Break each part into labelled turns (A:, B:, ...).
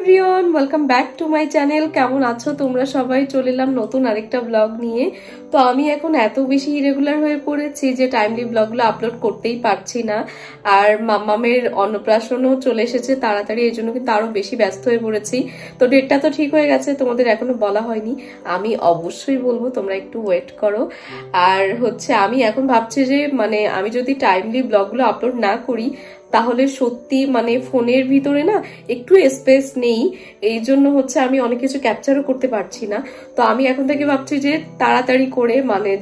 A: Everyone, welcome back to my channel. কেমন আছো তোমরা সবাই? চলে এলাম নতুন আরেকটা ব্লগ নিয়ে। তো আমি এখন এত বেশি ইরেগুলার হয়ে পড়েছি যে টাইমলি ব্লগগুলো আপলোড করতেই পারছি না। আর মাম্মামের অন্নপ্রাশনও চলে এসেছে তাড়াতাড়ি, এই জন্য কিন্তু আরো বেশি ব্যস্ত হয়ে পড়েছি। তো ডেটটা তো ঠিক হয়ে গেছে, তোমাদের এখনো বলা হয়নি, আমি অবশ্যই বলবো, তোমরা একটু ওয়েট করো। আর আমি এখন ভাবছি যে আমি যদি টাইমলি ব্লগগুলো আপলোড না করি তাহলে সত্যি ফোনের ভিতরে না একটু স্পেস নেই, এই জন্য আমি অনেক কিছু ক্যাপচারও করতে পারছি না। তো আমি এখন থেকে ভাবছি যে তাড়াতাড়ি করে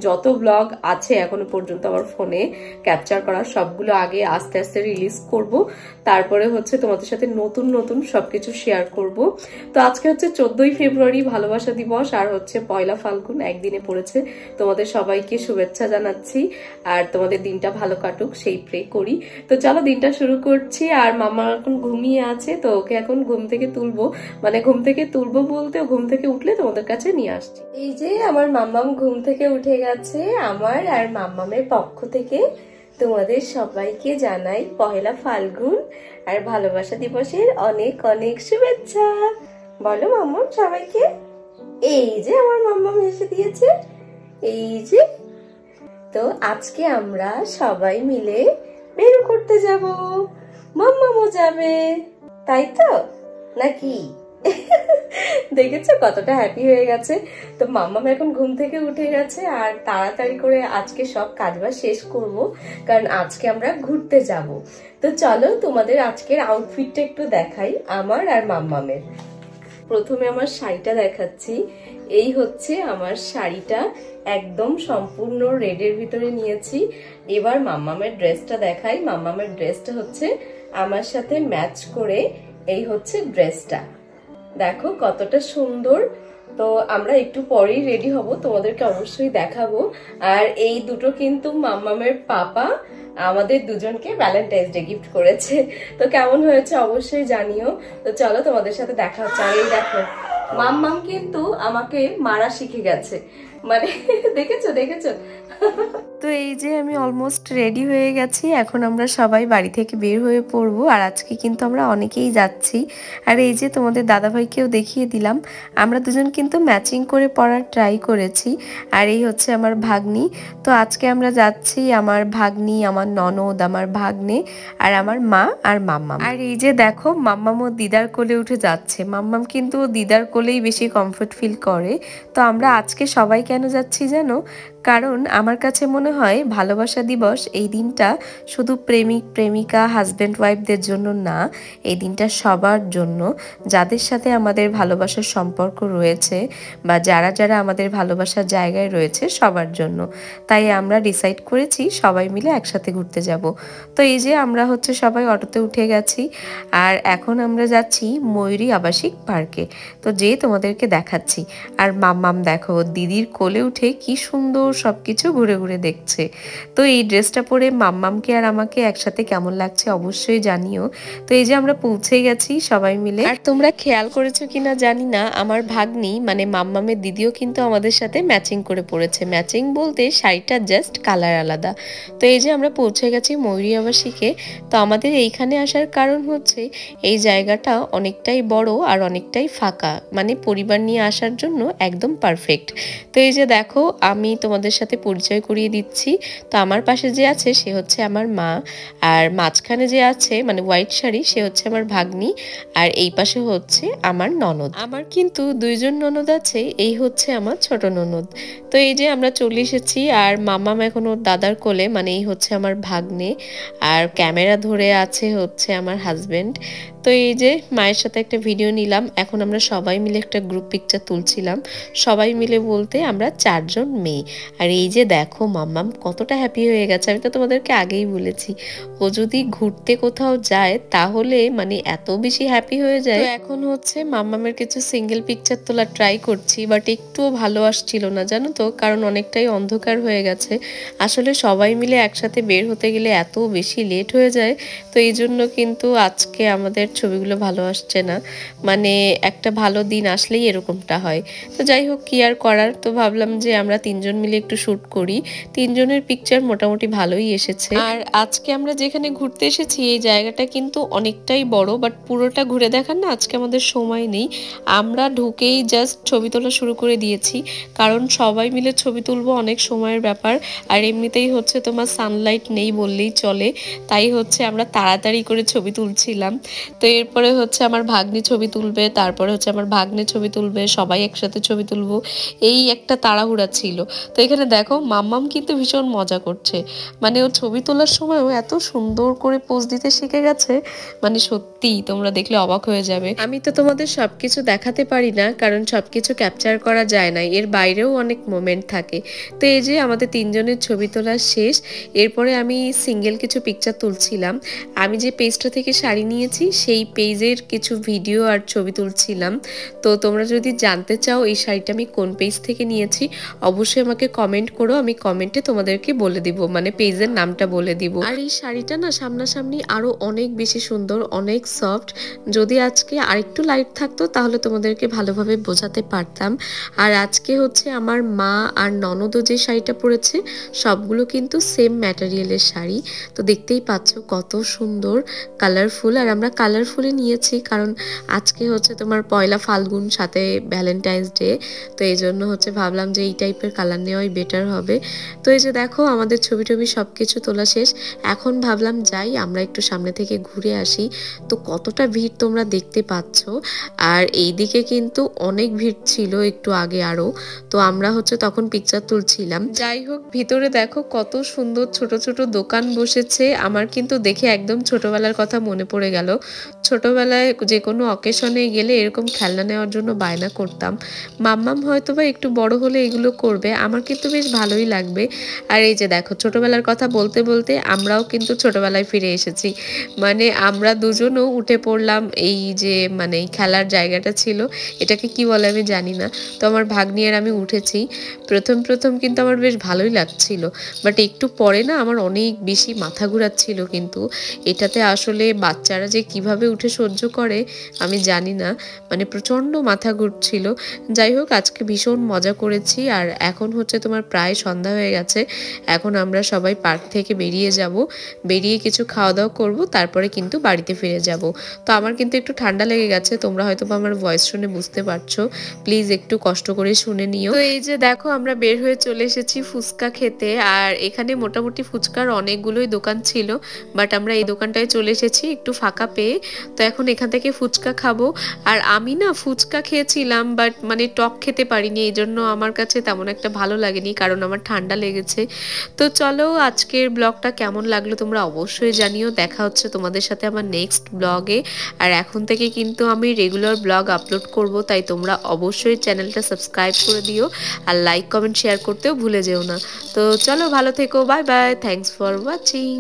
A: যত ব্লগ আছে এখনো পর্যন্ত আমার ফোনে ক্যাপচার করা সবগুলো আগে আস্তে আস্তে রিলিজ করব, তারপরে তোমাদের সাথে নতুন নতুন সবকিছু শেয়ার করব। তো আজকে 14ই ফেব্রুয়ারি, ভালোবাসা দিবস, আর পয়লা ফাল্গুন একদিনে পড়েছে। তোমাদের সবাইকে শুভেচ্ছা জানাচ্ছি, আর তোমাদের দিনটা ভালো কাটুক সেই প্রে করি। তো চলো দিনটা শুরু করছি। আর মামা এখন ঘুমিয়ে আছে, তো ওকে এখন ঘুম থেকে তুলবো, ঘুম থেকে তুলবো বলতে ঘুম থেকে উঠলে তোমাদের কাছে নিয়ে আসছি। এই যে আমার মাম্মাম ঘুম থেকে উঠে গেছে। আমার আর মাম্মামের পক্ষ থেকে তোমাদের সবাইকে জানাই পহেলা ফাল্গুন আর ভালোবাসা দিবসের অনেক অনেক শুভেচ্ছা। বলো মাম্মাম সবাইকে। এই যে আমার মাম্মাম এসে দিয়েছে, এই যে। তো আজকে আমরা সবাই মিলে বের করতে যাব, মাম্মামও যাবে, তাই তো নাকি? দেখেছো কতটা হ্যাপি হয়ে গেছে। তো মাম্মাম এখন ঘুম থেকে উঠে গেছে, আর তাড়াতাড়ি করে আজকে সব কাজবাজ শেষ করব, কারণ আজকে আমরা ঘুরতে যাব। তো চলো তোমাদের আজকের আউটফিটটা একটু দেখাই আমার আর মাম্মামের। প্রথমে আমার শাড়িটা দেখাচ্ছি। এই আমার শাড়িটা, একদম সম্পূর্ণ রেডের ভিতরে নিয়েছি। এবার মাম্মামের ড্রেসটা দেখাই। মাম্মামের ড্রেসটা আমার সাথে ম্যাচ করে, এই ড্রেসটা দেখো কতটা সুন্দর। তো আমরা একটু পরেই রেডি হব, তোমাদেরকে অবশ্যই দেখাবো। আর এই দুটো কিন্তু মাম্মামের পাপা আমাদের দুজনকে ভ্যালেন্টাইন্স ডে গিফট করেছে। তো কেমন হয়েছে অবশ্যই জানিও। তো চলো তোমাদের সাথে দেখা হচ্ছে। আর এই দেখো মাম্মাম কিন্তু আমাকে মারা শিখে গেছে, দেখেছো দেখেছো। তো এই যে আমি অলমোস্ট রেডি হয়ে গেছি, এখন আমরা সবাই বাড়ি থেকে বের হয়ে পড়বো। আর আজকে কিন্তু আমরা অনেকেই যাচ্ছি। আর এই যে তোমাদের দাদাভাইকেও দেখিয়ে দিলাম, আমরা দুজন কিন্তু ম্যাচিং করে পড়ার ট্রাই করেছি। আর এই আমার ভাগ্নি। তো আজকে আমরা যাচ্ছি, আমার ভাগ্নি, আমার ননদ, আমার ভাগ্নে, আর আমার মা আর মাম্মাম। আর এই যে দেখো মাম্মাম ও দিদার কোলে উঠে যাচ্ছে। মাম্মাম কিন্তু দিদার কোলেই বেশি কমফোর্ট ফিল করে। তো আমরা আজকে সবাই কেন যাচ্ছি জানো? কারণ আমার কাছে মনে হয় ভালোবাসা দিবস এই দিনটা শুধু প্রেমিক প্রেমিকা হাজব্যান্ড ওয়াইফদের জন্য না, এই দিনটা সবার জন্য, যাদের সাথে আমাদের ভালোবাসার সম্পর্ক রয়েছে বা যারা যারা আমাদের ভালোবাসার জায়গায় রয়েছে সবার জন্য। তাই আমরা ডিসাইড করেছি সবাই মিলে একসাথে ঘুরতে যাব। তো এই যে আমরা সবাই অটোতে উঠে গেছি, আর এখন আমরা যাচ্ছি ময়ূরী আবাসিক পার্কে। তো যে তোমাদেরকে দেখাচ্ছি। আর মাম্মাম দেখো দিদির কোলে উঠে কি সুন্দর সবকিছু ঘুরে ঘুরে দেখছে। তো এই ড্রেসটা পরে মাম্মামকে আর আমাকে একসাথে কেমন লাগছে অবশ্যই জানিও। তো এই যে আমরা পৌঁছে গেছি সবাই মিলে। আর তোমরা খেয়াল করেছো কিনা জানি না, আমার ভাগ্নি মাম্মামের দিদিও কিন্তু আমাদের সাথে ম্যাচিং করে পড়েছে। ম্যাচিং বলতে শাড়িটা জাস্ট কালার আলাদা। তো এই যে আমরা পৌঁছে গেছি ময়ূরী আবাসিকে। তো আমাদের এইখানে আসার কারণ এই জায়গাটা অনেকটাই বড় আর অনেকটাই ফাঁকা, পরিবার নিয়ে আসার জন্য একদম পারফেক্ট। তো এই যে দেখো আমি তোমাদের সাথে পরিচয় করিয়ে দিচ্ছি। তো আমার পাশে যে আছে সে আমার মা, আর মাঝখানে যে আছে হোয়াইট শাড়ি সে আমার ভাগ্নি, আর এই পাশে আমার ননদ। আমার কিন্তু দুইজন ননদ আছে, এই আমার ছোট ননদ। তো এই যে আমরা চলে এসেছি, আর মামাম এখন ওর দাদার কোলে, এই আমার ভাগ্নে, আর ক্যামেরা ধরে আছে আমার হাজবেন্ড। তো এই যে মায়ের সাথে একটা ভিডিও নিলাম। এখন আমরা সবাই মিলে একটা গ্রুপ পিকচার তুলছিলাম, সবাই মিলে বলতে আমরা 4 জন মেয়ে। আর এই যে দেখো মাম্মাম কতটা হ্যাপি হয়ে গেছে। আমি তো তোমাদেরকে আগেই বলেছি, ও যদি ঘুরতে কোথাও যায় তাহলে এত বেশি হ্যাপি হয়ে যায়। তো এখন মাম্মামের কিছু সিঙ্গেল পিকচার তোলা ট্রাই করছি, বাট একটুও ভালো আসছিল না জানো তো, কারণ অনেকটাই অন্ধকার হয়ে গেছে। আসলে সবাই মিলে একসাথে বের হতে গেলে এত বেশি লেট হয়ে যায়। তো এই জন্য কিন্তু আজকে আমাদের ছবিগুলো ভালো আসছে না, মানে একটা ভালো দিন আসলেই এরকমটা হয়। তো যাই হোক, কি আর করার, তো ভাবলাম যে আমরা তিনজন মিলে একটু শ্যুট করি। তিনজনের পিকচার মোটামুটি ভালোই এসেছে। আর আজকে আমরা যেখানে ঘুরতে এসেছি এই জায়গাটা কিন্তু অনেকটাই বড়, বাট পুরোটা ঘুরে দেখার না আজকে আমাদের সময় নেই। আমরা ঢুকেই জাস্ট ছবি তোলা শুরু করে দিয়েছি, কারণ সবাই মিলে ছবি তুলবো, অনেক সময়ের ব্যাপার। আর এমনিতেই হচ্ছে তোমার সানলাইট নেই বললেই চলে, তাই হচ্ছে আমরা তাড়াতাড়ি করে ছবি তুলছিলাম। তো এরপরে হচ্ছে আমার ভাগ্নি ছবি তুলবে, তারপরে হচ্ছে আমার ভাগ্নে ছবি তুলবে, সবাই একসাথে ছবি তুলবো, এই একটা তাড়াহুড়া ছিল। তো এখানে দেখো মাম্মাম কিন্তু ভীষণ মজা করছে, মানে ও ছবি তোলার সময়ও এত সুন্দর করে পোজ দিতে শিখে গেছে, মানে সত্যি তোমরা দেখলে অবাক হয়ে যাবে। আমি তো তোমাদের সবকিছু দেখাতে পারি না, কারণ সবকিছু ক্যাপচার করা যায় না, এর বাইরেও অনেক মোমেন্ট থাকে। তো এই যে আমাদের তিনজনের ছবি তোলা শেষ। এরপরে আমি সিঙ্গেল কিছু পিকচার তুলছিলাম। আমি যে পেজটা থেকে শাড়ি নিয়েছি সেই পেজের কিছু ভিডিও আর ছবি তুলছিলাম। তো তোমরা যদি জানতে চাও এই শাড়িটা আমি কোন পেজ থেকে নিয়েছি, অবশ্যই আমাকে কমেন্ট করো, আমি কমেন্টে তোমাদেরকে বলে দিব, মানে পেজের নামটা বলে দিব। আর এই শাড়িটা না সামনাসামনি আরো অনেক বেশি সুন্দর, অনেক সফট। যদি আজকে আরেকটু লাইট থাকতো তাহলে তোমাদেরকে ভালোভাবে বোঝাতে পারতাম। আর আজকে হচ্ছে আমার মা আর ননদও যে শাড়িটা পরেছে সবগুলো কিন্তু সেম ম্যাটেরিয়ালের শাড়ি। তো দেখতেই পাচ্ছ কত সুন্দর কালারফুল, আর আমরা কালারফুলই নিয়েছি কারণ আজকে হচ্ছে তোমার পয়লা ফাল্গুন, সাথে ভ্যালেন্টাইন্স ডে। তো এই জন্য হচ্ছে ভাবলাম যে এই টাইপের কালার নেওয়াই বেটার হবে। তো এই যে দেখো আমাদের ছবি টবি সব কিছু তোলা শেষ। এখন ভাবলাম যাই আমরা একটু সামনে থেকে ঘুরে আসি। তো কতটা ভিড় তোমরা দেখতে পাচ্ছ, আর এইদিকে কিন্তু অনেক ভিড় ছিল একটু আগে আরো। তো আমরা হচ্ছে তখন পিকচার তুলছিলাম। যাই হোক, ভিতরে দেখো কত সুন্দর ছোট ছোট দোকান বসেছে। আমার কিন্তু দেখে একদম ছোটবেলার কথা মনে পড়ে গেল। ছোটবেলায় যে কোনো অকেশনে গেলে এরকম খেলনা নেওয়ার জন্য বায়না করতাম। মাম্মাম হয়তো বা একটু বড় হলে এগুলো করবে, আমার কিন্তু বেশ ভালোই লাগবে। আর এই যে দেখো ছোটবেলার কথা বলতে বলতে আমরাও কিন্তু ছোটবেলায় ফিরে এসেছি, মানে আমরা দুজনও উঠে পড়লাম। এই যে মানে খেলার জায়গাটা ছিল, এটাকে কি বলে আমি জানি না। তো আমার ভাগ্নি আর আমি উঠেছি। প্রথম প্রথম কিন্তু আমার বেশ ভালোই লাগছিল, বাট একটু পরে না আমার অনেক বেশি মাথা ঘুরাচ্ছিল। কিন্তু এটাতে আসলে বাচ্চারা যে কিভাবে উঠে সহ্য করে আমি জানি না, মানে প্রচণ্ড মাথা ঘুরছিল। যাই হোক, আজকে ভীষণ মজা করেছি। আর এখন হচ্ছে তোমার প্রায় সন্ধ্যা হয়ে গেছে, এখন আমরা সবাই পার্ক থেকে বেরিয়ে যাব, বেরিয়ে কিছু খাওয়া দাওয়া করবো, তারপরে কিন্তু বাড়িতে ফিরে যাব। তো আমার কিন্তু একটু ঠান্ডা লেগে গেছে, তোমরা হয়তো আমার ভয়েস শুনে বুঝতে পারছো, প্লিজ একটু কষ্ট করে শুনে নিও। তো এই যে দেখো আমরা বের হয়ে চলে এসেছি ফুচকা খেতে, আর এখানে মোটামুটি ফুচকার অনেকগুলোই দোকান ছিল, বাট আমরা এই দোকানটায় চলে এসেছি একটু ফাঁকা পেয়ে। তো এখন এখান থেকে ফুচকা খাবো। আর আমি না ফুচকা খেয়েছিলাম, বাট মানে টক খেতে পারিনি, এই জন্য আমার কাছে তেমন একটা ভালো লাগেনি, কারণ আমার ঠান্ডা লেগেছে। তো চলো, আজকের ব্লগটা কেমন লাগলো তোমরা অবশ্যই জানিও। দেখা হচ্ছে তোমাদের সাথে আমার নেক্সট ব্লগে। আর এখন থেকে কিন্তু আমি রেগুলার ব্লগ আপলোড করব, তাই তোমরা অবশ্যই চ্যানেলটা সাবস্ক্রাইব করে দিও, আর লাইক কমেন্ট শেয়ার করতেও ভুলে যেও না। তো চলো, ভালো থেকো, bye bye, thanks for watching.